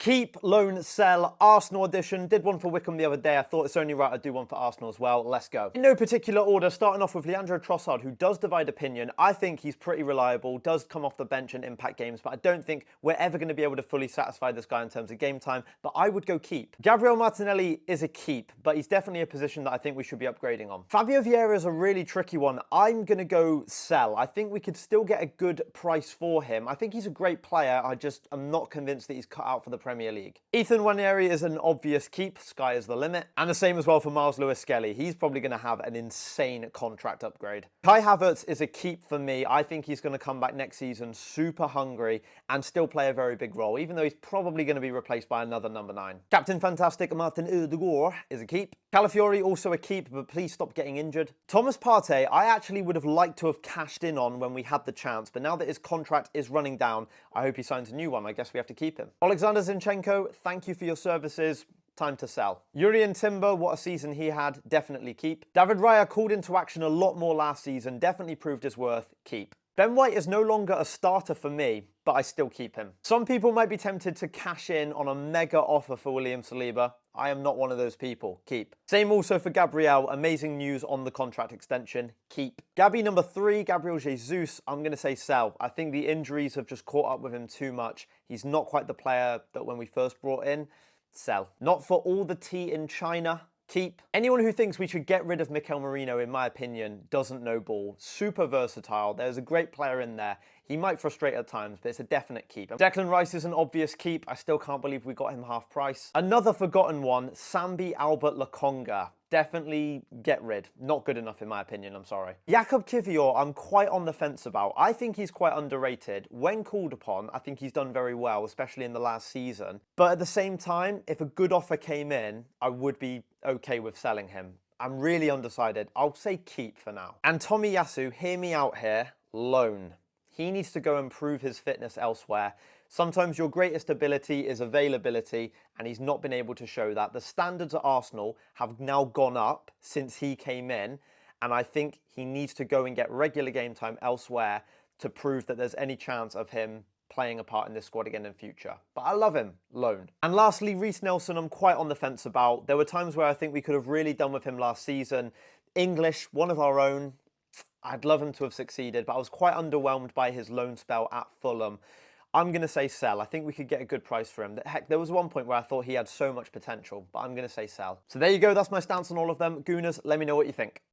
Keep, loan, sell, Arsenal edition. Did one for Wickham the other day. I thought it's only right I do one for Arsenal as well. Let's go. In no particular order, starting off with Leandro Trossard, who does divide opinion. I think he's pretty reliable, does come off the bench and impact games, but I don't think we're ever going to be able to fully satisfy this guy in terms of game time, but I would go keep. Gabriel Martinelli is a keep, but he's definitely a position that I think we should be upgrading on. Fabio Vieira is a really tricky one. I'm going to go sell. I think we could still get a good price for him. I think he's a great player. I'm not convinced that he's cut out for the Premier League. Ethan Nwaneri is an obvious keep. Sky is the limit. And the same as well for Miles Lewis-Skelly. He's probably going to have an insane contract upgrade. Kai Havertz is a keep for me. I think he's going to come back next season super hungry and still play a very big role, even though he's probably going to be replaced by another number 9. Captain Fantastic Martin Odegaard is a keep. Calafiori also a keep, but please stop getting injured. Thomas Partey, I actually would have liked to have cashed in on when we had the chance, but now that his contract is running down, I hope he signs a new one. I guess we have to keep him. Alexander Zinchenko, thank you for your services. Time to sell. Jurrien Timber, what a season he had. Definitely keep. David Raya called into action a lot more last season. Definitely proved his worth. Keep. Ben White is no longer a starter for me, but I still keep him. Some people might be tempted to cash in on a mega offer for William Saliba. I am not one of those people. Keep. Same also for Gabriel. Amazing news on the contract extension. Keep. Gabby number 3, Gabriel Jesus. I'm going to say sell. I think the injuries have just caught up with him too much. He's not quite the player that when we first brought in. Sell. Not for all the tea in China. Keep. Anyone who thinks we should get rid of Mikel Merino, in my opinion, doesn't know ball. Super versatile. There's a great player in there. He might frustrate at times, but it's a definite keep. Declan Rice is an obvious keep. I still can't believe we got him half price. Another forgotten one, Sambi Albert Lokonga. Definitely get rid. Not good enough in my opinion, I'm sorry. Jakub Kivior, I'm quite on the fence about. I think he's quite underrated. When called upon, I think he's done very well, especially in the last season. But at the same time, if a good offer came in, I would be okay with selling him. I'm really undecided. I'll say keep for now. And Tomiyasu, hear me out here, loan. He needs to go and prove his fitness elsewhere. Sometimes your greatest ability is availability, and he's not been able to show that. The standards at Arsenal have now gone up since he came in, and I think he needs to go and get regular game time elsewhere to prove that there's any chance of him playing a part in this squad again in future. But I love him, loan. And lastly, Reiss Nelson, I'm quite on the fence about. There were times where I think we could have really done with him last season. English, one of our own. I'd love him to have succeeded, but I was quite underwhelmed by his loan spell at Fulham. I'm going to say sell. I think we could get a good price for him. Heck, there was one point where I thought he had so much potential, but I'm going to say sell. So there you go. That's my stance on all of them. Gooners, let me know what you think.